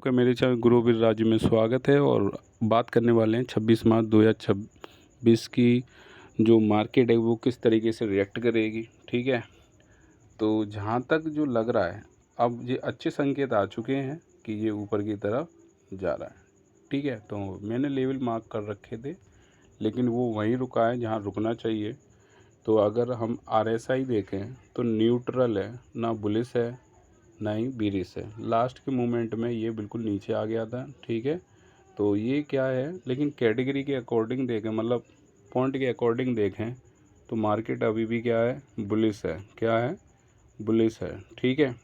आपका मेरे चैनल गुरुवीर राजू में स्वागत है। और बात करने वाले हैं 26 मार्च 2026 की जो मार्केट है वो किस तरीके से रिएक्ट करेगी। ठीक है, तो जहाँ तक जो लग रहा है अब ये अच्छे संकेत आ चुके हैं कि ये ऊपर की तरफ जा रहा है। ठीक है, तो मैंने लेवल मार्क कर रखे थे लेकिन वो वहीं रुका है जहाँ रुकना चाहिए। तो अगर हम RSI देखें तो न्यूट्रल है, ना बुलिश है ना ही बीरिश है। लास्ट के मोमेंट में ये बिल्कुल नीचे आ गया था। ठीक है, तो ये क्या है, लेकिन कैटेगरी के अकॉर्डिंग देखें, मतलब पॉइंट के अकॉर्डिंग देखें तो मार्केट अभी भी क्या है, बुलिश है। क्या है, बुलिश है। ठीक है,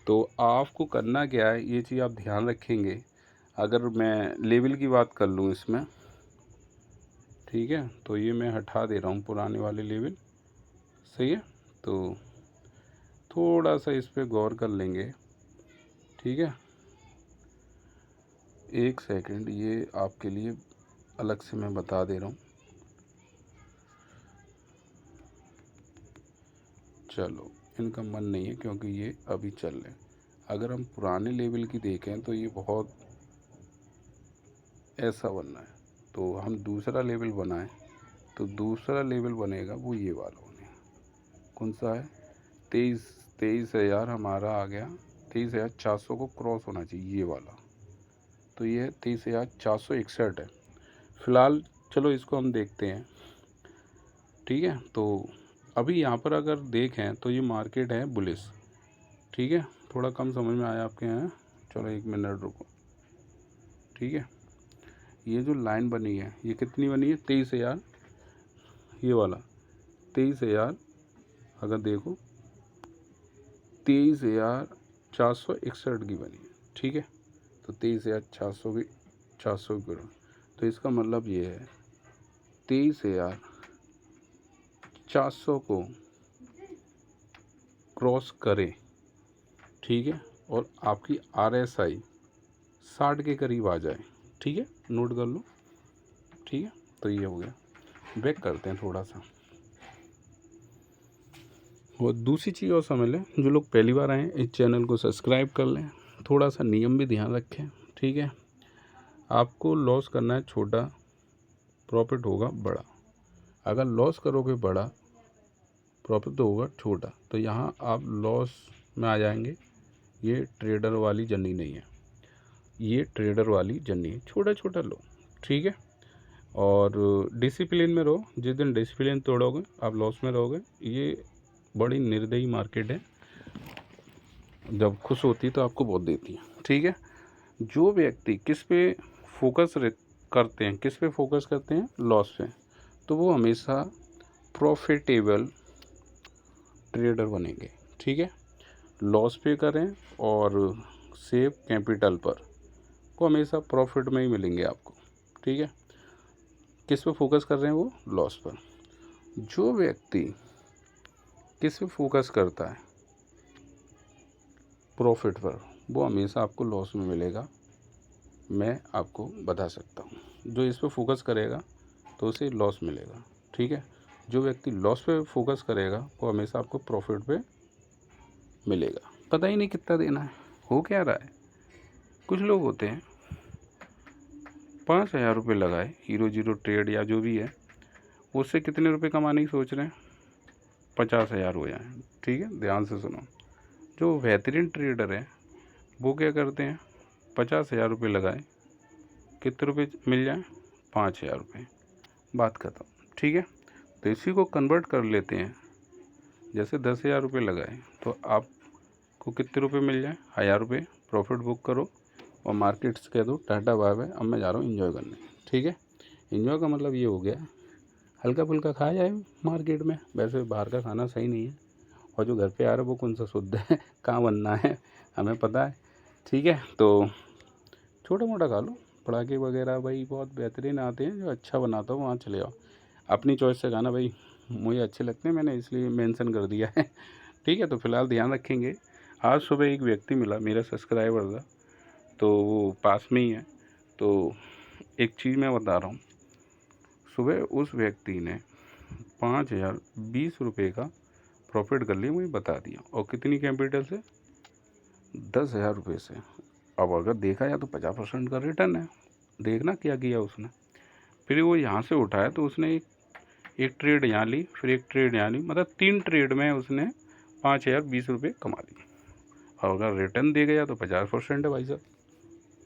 तो आपको करना क्या है, ये चीज़ आप ध्यान रखेंगे। अगर मैं लेवल की बात कर लूँ इसमें, ठीक है, तो ये मैं हटा दे रहा हूँ पुराने वाले लेवल। सही है, तो थोड़ा सा इस पर गौर कर लेंगे। ठीक है, एक सेकंड, ये आपके लिए अलग से मैं बता दे रहा हूँ। चलो, इनका मन नहीं है क्योंकि ये अभी चल रहे हैं। अगर हम पुराने लेवल की देखें तो ये बहुत ऐसा बनना है, तो हम दूसरा लेवल बनाएं तो दूसरा लेवल बनेगा वो ये वाला बनेगा। कौन सा है, 23,000 हमारा आ गया। 23,400 को क्रॉस होना चाहिए ये वाला, तो ये 23,461 है फ़िलहाल। चलो इसको हम देखते हैं। ठीक है, तो अभी यहाँ पर अगर देखें तो ये मार्केट है बुलिश। ठीक है, थोड़ा कम समझ में आया आपके यहाँ। चलो एक मिनट रुको। ठीक है, ये जो लाइन बनी है ये कितनी बनी है, 23,000, ये वाला 23,000। अगर देखो 23,461 की बनी है। ठीक है, तो 23,400 की 400 की, तो इसका मतलब ये है 23,400 को क्रॉस करे। ठीक है, और आपकी RSI 60 के करीब आ जाए। ठीक है, नोट कर लो। ठीक है, तो ये हो गया। बैक करते हैं थोड़ा सा। और दूसरी चीज़ और समझ लें, जो लोग पहली बार आए हैं इस चैनल को सब्सक्राइब कर लें। थोड़ा सा नियम भी ध्यान रखें। ठीक है, आपको लॉस करना है छोटा, प्रॉफिट होगा बड़ा। अगर लॉस करोगे बड़ा, प्रॉफिट तो होगा छोटा, तो यहाँ आप लॉस में आ जाएंगे। ये ट्रेडर वाली जर्नी नहीं है, ये ट्रेडर वाली जर्नी है। छोटा छोटा लो। ठीक है, और डिसिप्लिन में रहो। जिस दिन डिसिप्लिन तोड़ोगे आप लॉस में रहोगे। ये बड़ी निर्दयी मार्केट है, जब खुश होती है तो आपको बहुत देती है। ठीक है, जो व्यक्ति किस पे फोकस करते हैं, किस पे फोकस करते हैं, लॉस पे, तो वो हमेशा प्रॉफिटेबल ट्रेडर बनेंगे। ठीक है, लॉस पे करें और सेव कैपिटल पर, को हमेशा प्रॉफिट में ही मिलेंगे आपको। ठीक है, किस पे फोकस कर रहे हैं, वो लॉस पर। जो व्यक्ति किस पे फोकस करता है, प्रॉफिट पर, वो हमेशा आपको लॉस में मिलेगा। मैं आपको बता सकता हूँ, जो इस पे फोकस करेगा तो उसे लॉस मिलेगा। ठीक है, जो व्यक्ति लॉस पे फोकस करेगा वो हमेशा आपको प्रॉफिट पे मिलेगा। पता ही नहीं कितना देना है, हो क्या रहा है। कुछ लोग होते हैं 5,000 रुपये लगाए, हीरो जीरो ट्रेड या जो भी है, उससे कितने रुपए कमाने की सोच रहे हैं, 50,000 हो जाए। ठीक है, ध्यान से सुनो। जो बेहतरीन ट्रेडर है वो क्या करते हैं, 50,000 रुपये लगाए, कितने रुपए मिल जाए, 5,000 रुपये, बात खत्म। ठीक है, तो इसी को कन्वर्ट कर लेते हैं। जैसे 10,000 रुपये लगाए तो आपको कितने रुपए मिल जाए, 1,000 रुपये। प्रॉफिट बुक करो और मार्केट से कह दो टाटा बाय बाय, अब मैं जा रहा हूँ एंजॉय करने। ठीक है, एंजॉय का मतलब ये हो गया हल्का फुल्का खाया जाए मार्केट में। वैसे बाहर का खाना सही नहीं है, और जो घर पे आ रहा है वो कौन सा शुद्ध है, कहाँ बनना है, हमें पता है। ठीक है, तो छोटा मोटा खा लो। पटाखे वगैरह भाई बहुत बेहतरीन आते हैं, जो अच्छा बनाता हो वहाँ चले जाओ। अपनी चॉइस से खाना भाई, मुझे अच्छे लगते हैं, मैंने इसलिए मेंशन कर दिया है। ठीक है, तो फिलहाल ध्यान रखेंगे। आज सुबह एक व्यक्ति मिला, मेरा सब्सक्राइबर था, तो वो पास में ही है। तो एक चीज़ मैं बता रहा हूँ, सुबह उस व्यक्ति ने 5,020 का प्रॉफिट कर लिया, मुझे बता दिया। और कितनी कैपिटल से, 10,000 रुपये से। अब अगर देखा जाए तो 50% का रिटर्न है। देखना क्या किया उसने, फिर वो यहाँ से उठाया तो उसने एक ट्रेड यहाँ ली, फिर एक ट्रेड यहाँ ली, मतलब 3 ट्रेड में उसने 5,020 रुपये कमा लिए। और अगर रिटर्न दे गया तो 50% है भाई साहब।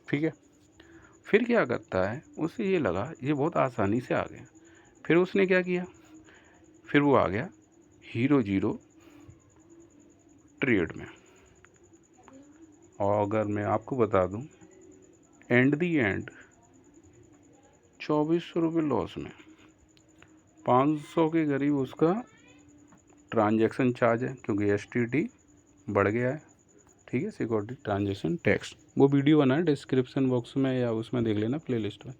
ठीक है, फिर क्या करता है, उसे ये लगा ये बहुत आसानी से आ गया। फिर उसने क्या किया, फिर वो आ गया हीरो जीरो ट्रेड में। और अगर मैं आपको बता दूं, एंड दी एंड 2400 रुपये लॉस में, 500 के करीब उसका ट्रांजैक्शन चार्ज है, क्योंकि STT बढ़ गया है। ठीक है, सिक्योरिटी ट्रांजैक्शन टैक्स, वो वीडियो बना है डिस्क्रिप्शन बॉक्स में या उसमें देख लेना प्लेलिस्ट में।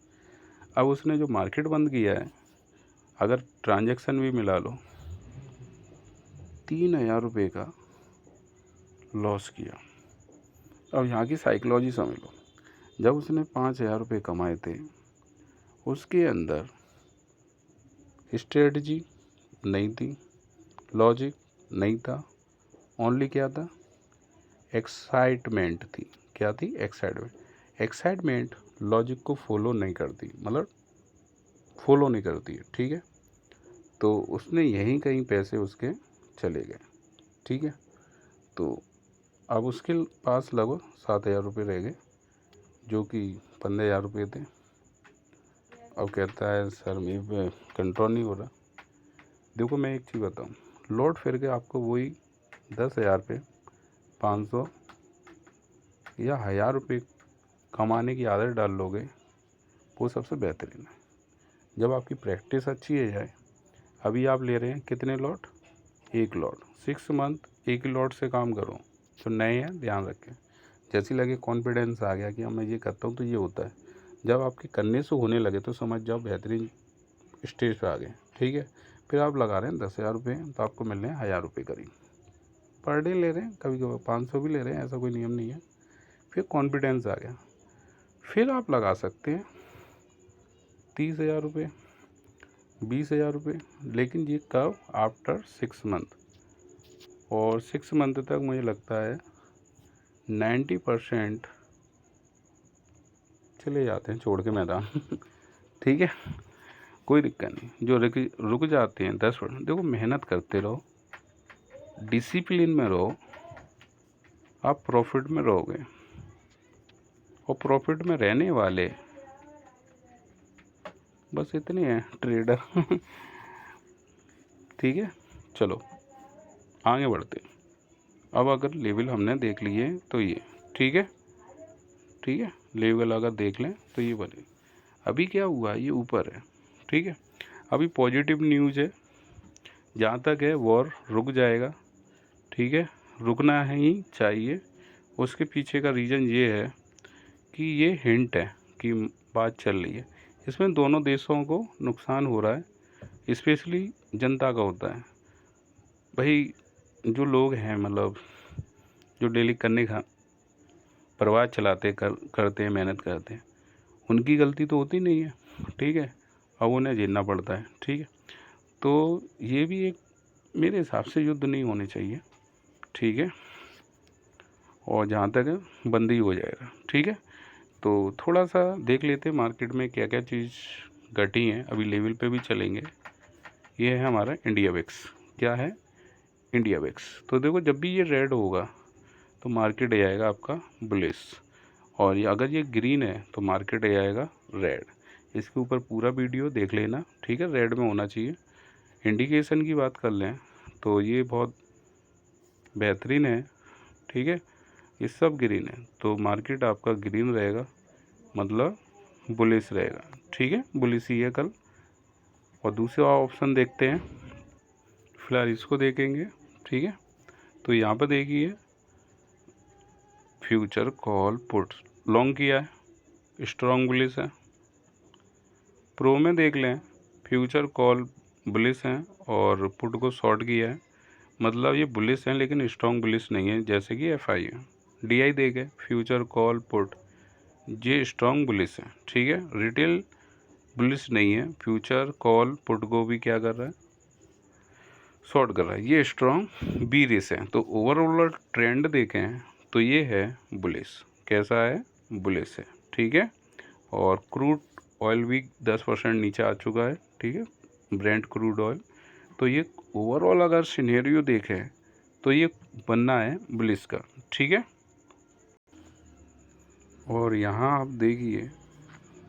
अब उसने जो मार्केट बंद किया है, अगर ट्रांजैक्शन भी मिला लो, 3,000 रुपये का लॉस किया। अब यहाँ की साइकोलॉजी समझ लो, जब उसने 5,000 रुपये कमाए थे, उसके अंदर स्ट्रेटजी नहीं थी, लॉजिक नहीं था, ओनली क्या था, एक्साइटमेंट थी। क्या थी, एक्साइटमेंट लॉजिक को फॉलो नहीं करती, मतलब फॉलो नहीं करती है। ठीक है, तो उसने यहीं कहीं पैसे उसके चले गए। ठीक है, तो अब उसके पास लगभग 7,000 रुपये रह गए, जो कि 15,000 रुपये थे। अब कहता है सर मेरे कंट्रोल नहीं हो रहा। देखो मैं एक चीज़ बताऊँ, लौट फिर के आपको वही 10,000 पे 500 या 1,000 रुपये कमाने की आदत डाल लोगे, वो सबसे बेहतरीन है। जब आपकी प्रैक्टिस अच्छी है जाए, अभी आप ले रहे हैं कितने लॉट, 1 लॉट, 6 मंथ एक ही लॉट से काम करो। तो नए हैं, ध्यान रखें, जैसी लगे कॉन्फिडेंस आ गया कि मैं ये करता हूँ तो ये होता है, जब आपके करने से होने लगे तो समझ जाओ बेहतरीन स्टेज पे आ गए। ठीक है, फिर आप लगा रहे हैं 10,000 रुपये, तो आपको मिल रहे हैं 1,000 रुपये करीब पर डे ले रहे हैं, कभी कभी 500 भी ले रहे हैं, ऐसा कोई नियम नहीं है। फिर कॉन्फिडेंस आ गया, फिर आप लगा सकते हैं 30,000 रुपये, 20,000 रुपये, लेकिन ये कब, आफ्टर 6 मंथ। और 6 मंथ तक मुझे लगता है 90% चले जाते हैं छोड़ के मैदान। ठीक है, कोई दिक्कत नहीं, जो रुक जाते हैं 10%, देखो मेहनत करते रहो, डिसिप्लिन में रहो, आप प्रॉफिट में रहोगे। और प्रॉफिट में रहने वाले बस इतने हैं ट्रेडर। ठीक है, चलो आगे बढ़ते हैं। अब अगर लेवल हमने देख लिए तो ये ठीक है, ठीक है, लेवल अगर देख लें तो ये बने। अभी क्या हुआ, ये ऊपर है। ठीक है, अभी पॉजिटिव न्यूज़ है, जहाँ तक है वॉर रुक जाएगा। ठीक है, रुकना ही चाहिए। उसके पीछे का रीज़न ये है कि ये हिंट है कि बात चल रही है, इसमें दोनों देशों को नुकसान हो रहा है, स्पेशली जनता का होता है। भाई जो लोग हैं, मतलब जो डेली करने का परिवार चलाते करते हैं, मेहनत करते हैं, उनकी गलती तो होती नहीं है। ठीक है, अब उन्हें झेलना पड़ता है। ठीक है, तो ये भी एक मेरे हिसाब से युद्ध नहीं होने चाहिए। ठीक है, और जहाँ तक है बंदी हो जाएगा। ठीक है, तो थोड़ा सा देख लेते हैं मार्केट में क्या क्या चीज़ घटी हैं, अभी लेवल पे भी चलेंगे। ये है हमारा इंडिया विक्स। क्या है, इंडिया विक्स। तो देखो जब भी ये रेड होगा तो मार्केट जाएगा आपका बुलिश, और ये अगर ये ग्रीन है तो मार्केट जाएगा रेड। इसके ऊपर पूरा वीडियो देख लेना। ठीक है, रेड में होना चाहिए। इंडिकेशन की बात कर लें तो ये बहुत बेहतरीन है। ठीक है, ये सब ग्रीन है, तो मार्केट आपका ग्रीन रहेगा, मतलब बुलिश रहेगा। ठीक है, बुलिश ही है कल। और दूसरा ऑप्शन देखते हैं, फिलहाल इसको देखेंगे। ठीक है, तो यहाँ पर देखिए फ्यूचर कॉल पुट लॉन्ग किया है, स्ट्रॉन्ग बुलिश है। प्रो में देख लें, फ्यूचर कॉल बुलिश हैं और पुट को शॉर्ट किया है, मतलब ये बुलिश हैं लेकिन स्ट्रॉन्ग बुलिश नहीं है, जैसे कि FI है। DI देखे, फ्यूचर कॉल पुट ये स्ट्रॉन्ग बुलिश है। ठीक है, रिटेल बुलिश नहीं है। फ्यूचर कॉल पुट को भी क्या कर रहा है, शॉर्ट कर रहा है। ये स्ट्रॉन्ग B रेस है। तो ओवरऑल ट्रेंड देखें तो ये है बुलिश। कैसा है, बुलिश है, ठीक है। और क्रूड ऑयल भी 10% नीचे आ चुका है, ठीक है, ब्रेंट क्रूड ऑयल। तो ये ओवरऑल अगर सिनेरियो देखें तो ये बनना है बुलिश का, ठीक है। और यहाँ आप देखिए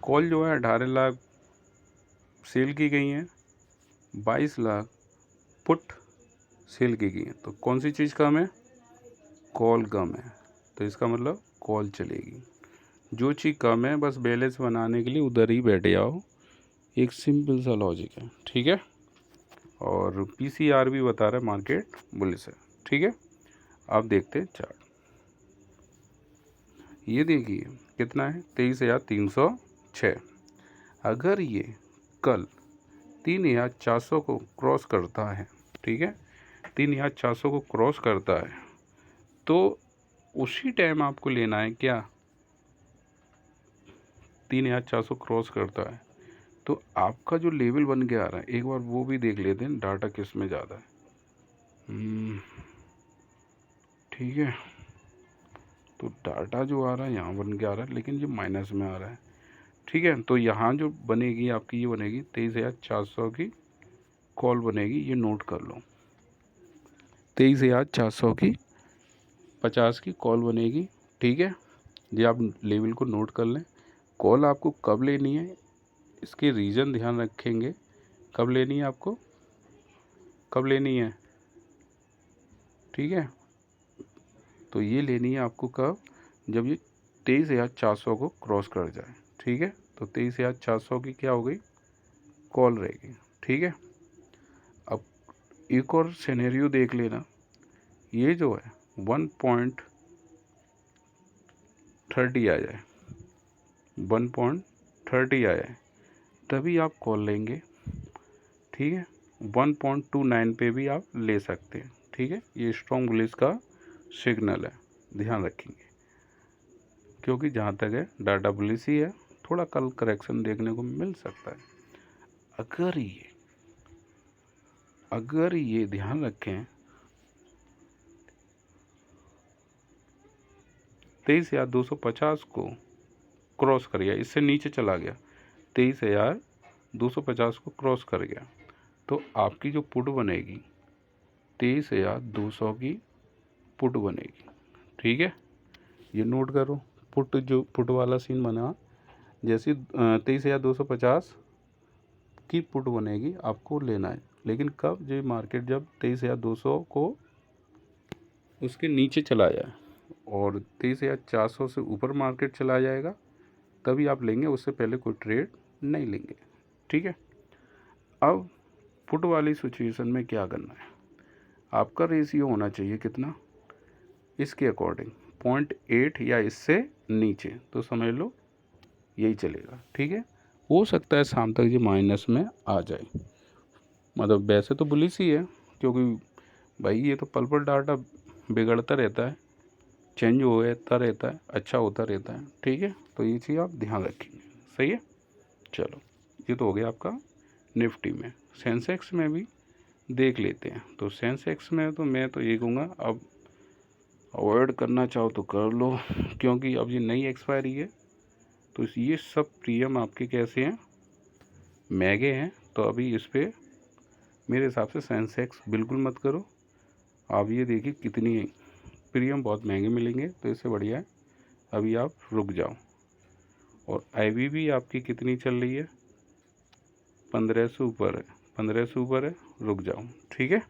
कॉल जो है 18 लाख सेल की गई हैं, 22 लाख पुट सेल की गई हैं। तो कौन सी चीज़ कम है? कॉल कम है, तो इसका मतलब कॉल चलेगी। जो चीज़ कम है बस बैलेंस बनाने के लिए उधर ही बैठ जाओ, एक सिंपल सा लॉजिक है, ठीक है। और पीसीआर भी बता रहा है मार्केट बुलिश है, ठीक है। आप देखते हैं चार्ट, ये देखिए कितना है, 23,306। अगर ये कल 3,400 को क्रॉस करता है, ठीक है, 3,400 को क्रॉस करता है तो उसी टाइम आपको लेना है क्या, 3,400 क्रॉस करता है तो आपका जो लेवल बन के आ रहा है, एक बार वो भी देख लेते हैं डाटा किस में ज़्यादा है। ठीक है, तो डाटा जो आ रहा है यहाँ बन के आ रहा है, लेकिन ये माइनस में आ रहा है, ठीक है। तो यहाँ जो बनेगी आपकी, ये बनेगी 23,400 की कॉल बनेगी, ये नोट कर लो, 23,400 की 50 की कॉल बनेगी, ठीक है। ये आप लेवल को नोट कर लें। कॉल आपको कब लेनी है, इसके रीज़न ध्यान रखेंगे, कब लेनी है आपको, कब लेनी है, ठीक है। तो ये लेनी है आपको कब, जब ये 23,400 को क्रॉस कर जाए, ठीक है। तो 23,400 की क्या हो गई, कॉल रहेगी, ठीक है। अब एक और सिनेरियो देख लेना, ये जो है 1.30 आ जाए, 1.30 आ जाए तभी आप कॉल लेंगे, ठीक है। 1.29 पे भी आप ले सकते हैं, ठीक है। ये स्ट्रॉन्ग बुलिश का सिग्नल है, ध्यान रखेंगे, क्योंकि जहाँ तक है डाटा बुलिश ही है, थोड़ा कल करेक्शन देखने को मिल सकता है। अगर ये ध्यान रखें 23,250 को क्रॉस कर गया, इससे नीचे चला गया, 23,250 को क्रॉस कर गया, तो आपकी जो पुट बनेगी 23,200 की पुट बनेगी, ठीक है। ये नोट करो, पुट जो पुट वाला सीन बना, जैसे 23,250 की पुट बनेगी आपको लेना है, लेकिन कब, जो मार्केट जब 23,200 को उसके नीचे चला जाए और 23,400 से ऊपर मार्केट चला जाएगा तभी आप लेंगे, उससे पहले कोई ट्रेड नहीं लेंगे, ठीक है। अब पुट वाली सिचुएशन में क्या करना है, आपका रेशियो होना चाहिए कितना, इसके अकॉर्डिंग 0.8 या इससे नीचे, तो समझ लो यही चलेगा, ठीक है। हो सकता है शाम तक ये माइनस में आ जाए, मतलब वैसे तो बुलिश ही है, क्योंकि भाई ये तो पल पल डाटा बिगड़ता रहता है, चेंज होता रहता है, अच्छा होता रहता है, ठीक है। तो ये चीज़ आप ध्यान रखेंगे, सही है। चलो, ये तो हो गया आपका निफ्टी में। सेंसेक्स में भी देख लेते हैं। तो सेंसेक्स में तो मैं तो ये कहूँगा, अब अवॉइड करना चाहो तो कर लो, क्योंकि अब ये नई एक्सपायरी है, तो ये सब प्रीमियम आपके कैसे हैं, महंगे हैं। तो अभी इस पर मेरे हिसाब से सेंसेक्स बिल्कुल मत करो। आप ये देखिए कितनी प्रीमियम बहुत महंगे मिलेंगे, तो इससे बढ़िया है अभी आप रुक जाओ। और आईवी भी आपकी कितनी चल रही है, 15 से ऊपर है, 15 से ऊपर है, रुक जाओ, ठीक है।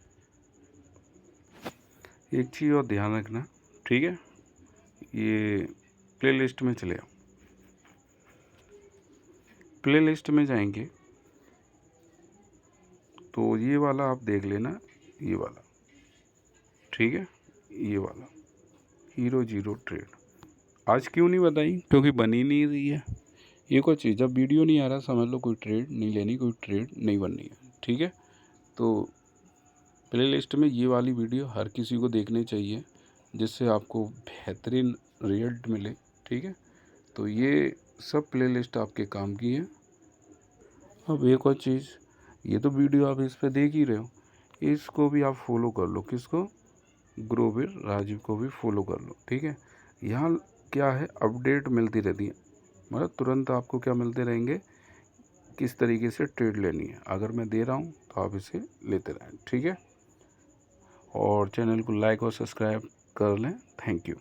एक चीज़ और ध्यान रखना, ठीक है। ये प्ले लिस्ट में चले आओ, प्ले लिस्ट में जाएंगे तो ये वाला आप देख लेना, ये वाला, ठीक है, ये वाला हीरो जीरो ट्रेड। आज क्यों नहीं बताई, क्योंकि बनी नहीं रही है। एक और चीज़, जब वीडियो नहीं आ रहा समझ लो कोई ट्रेड नहीं लेनी, कोई ट्रेड नहीं बननी है, ठीक है। तो प्ले लिस्ट में ये वाली वीडियो हर किसी को देखनी चाहिए, जिससे आपको बेहतरीन रिजल्ट मिले, ठीक है। तो ये सब प्ले लिस्ट आपके काम की है। अब एक और चीज़, ये तो वीडियो आप इस पर देख ही रहे हो, इसको भी आप फॉलो कर लो, किसको, ग्रो विद राजीव को भी फॉलो कर लो, ठीक है। यहाँ क्या है, अपडेट मिलती रहती है, मतलब तुरंत आपको क्या मिलते रहेंगे, किस तरीके से ट्रेड लेनी है। अगर मैं दे रहा हूँ तो आप इसे लेते रहें, ठीक है। और चैनल को लाइक और सब्सक्राइब कर लें। Thank you.